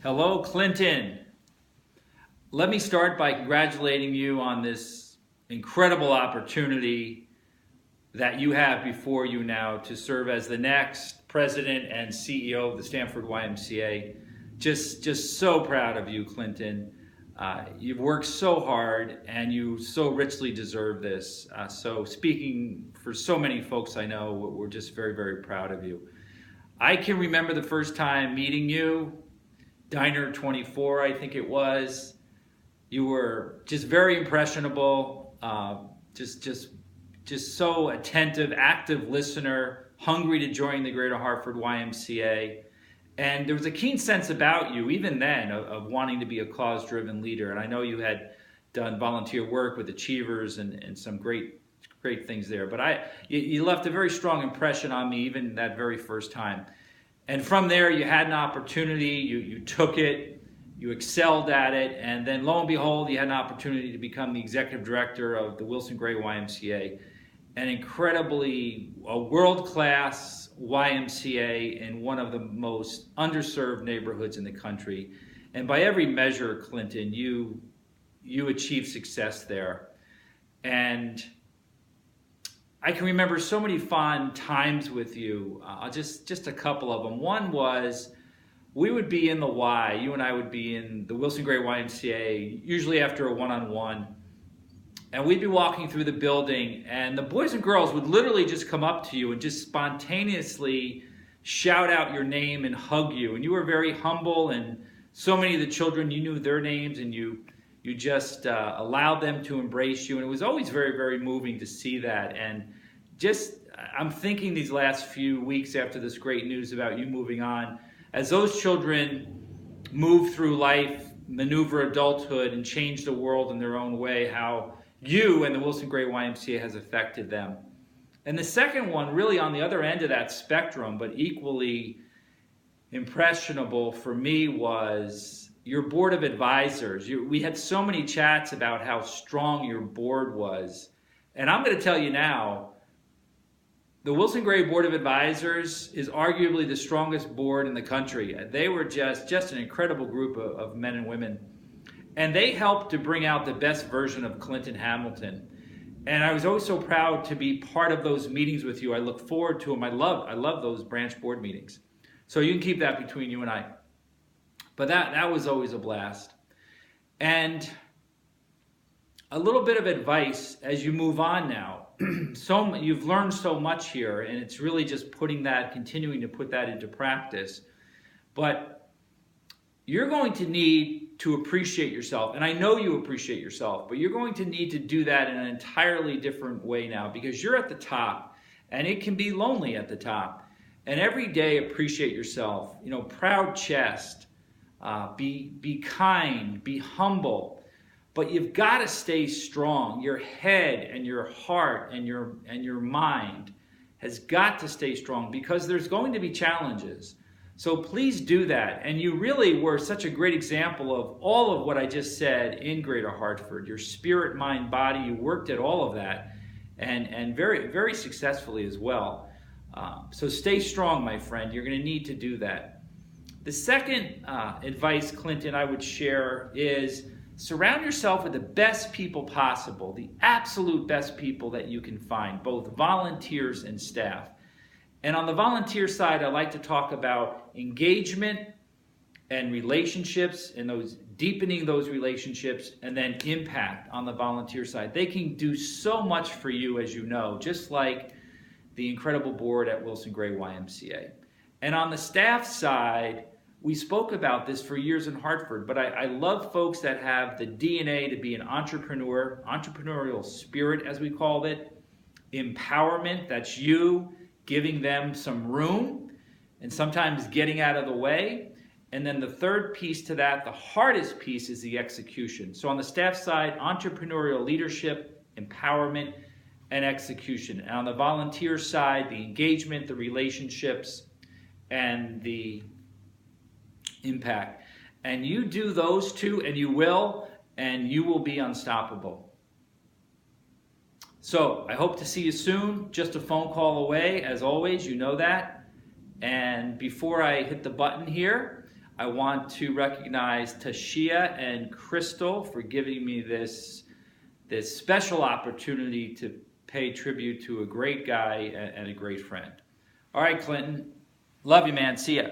Hello, Clinton. Let me start by congratulating you on this incredible opportunity that you have before you now to serve as the next president and CEO of the Stanford YMCA. Just so proud of you, Clinton. You've worked so hard and you so richly deserve this. So speaking for so many folks I know, we're just very, very proud of you. I can remember the first time meeting you, Diner 24, I think it was. You were just very impressionable, just so attentive, active listener, hungry to join the Greater Hartford YMCA. And there was a keen sense about you, even then, of wanting to be a cause-driven leader. And I know you had done volunteer work with Achievers and some great things there. But you left a very strong impression on me even that very first time. And from there, you had an opportunity, you took it, you excelled at it, and then lo and behold, you had an opportunity to become the executive director of the Wilson Gray YMCA, an incredibly world-class YMCA in one of the most underserved neighborhoods in the country. And by every measure, Clinton, you achieved success there. And I can remember so many fond times with you, just a couple of them. One was, we would be in the Y, you and I would be in the Wilson Gray YMCA, usually after a one-on-one, and we'd be walking through the building, and the boys and girls would literally just come up to you and just spontaneously shout out your name and hug you. And you were very humble, and so many of the children, you knew their names, and you just allowed them to embrace you. And it was always very, very moving to see that. And I'm thinking these last few weeks after this great news about you moving on, as those children move through life, maneuver adulthood, and change the world in their own way, how you and the Wilson Gray YMCA has affected them. And the second one, really on the other end of that spectrum, but equally impressionable for me, was your board of advisors. We had so many chats about how strong your board was. And I'm going to tell you now, the Wilson Gray Board of Advisors is arguably the strongest board in the country. They were just an incredible group of men and women. And they helped to bring out the best version of Clinton Hamilton. And I was always so proud to be part of those meetings with you. I look forward to them. I love those branch board meetings. So you can keep that between you and I. But that was always a blast. And a little bit of advice as you move on now. You've learned so much here, and it's really just continuing to put that into practice. But you're going to need to appreciate yourself, and I know you appreciate yourself, but you're going to need to do that in an entirely different way now, because you're at the top, and it can be lonely at the top. And every day, appreciate yourself. Proud chest, be kind, be humble. But you've got to stay strong. Your head and your heart and your mind has got to stay strong, because there's going to be challenges. So please do that. And you really were such a great example of all of what I just said in Greater Hartford. Your spirit, mind, body, you worked at all of that, and very, very successfully as well. So stay strong, my friend. You're going to need to do that. The second advice, Clinton, I would share is, surround yourself with the best people possible, the absolute best people that you can find, both volunteers and staff. And on the volunteer side, I like to talk about engagement and relationships, and deepening those relationships, and then impact on the volunteer side. They can do so much for you, as you know, just like the incredible board at Wilson Gray YMCA. And on the staff side, we spoke about this for years in Hartford, but I love folks that have the DNA to be an entrepreneur, entrepreneurial spirit, as we called it, empowerment, that's you giving them some room and sometimes getting out of the way. And then the third piece to that, the hardest piece, is the execution. So on the staff side, entrepreneurial leadership, empowerment, and execution. And on the volunteer side, the engagement, the relationships, and the impact. And you do those two, and you will be unstoppable. So I hope to see you soon. Just a phone call away, as always, you know that. And before I hit the button here, I want to recognize Tashia and Crystal for giving me this special opportunity to pay tribute to a great guy and a great friend. All right, Clinton. Love you, man. See ya.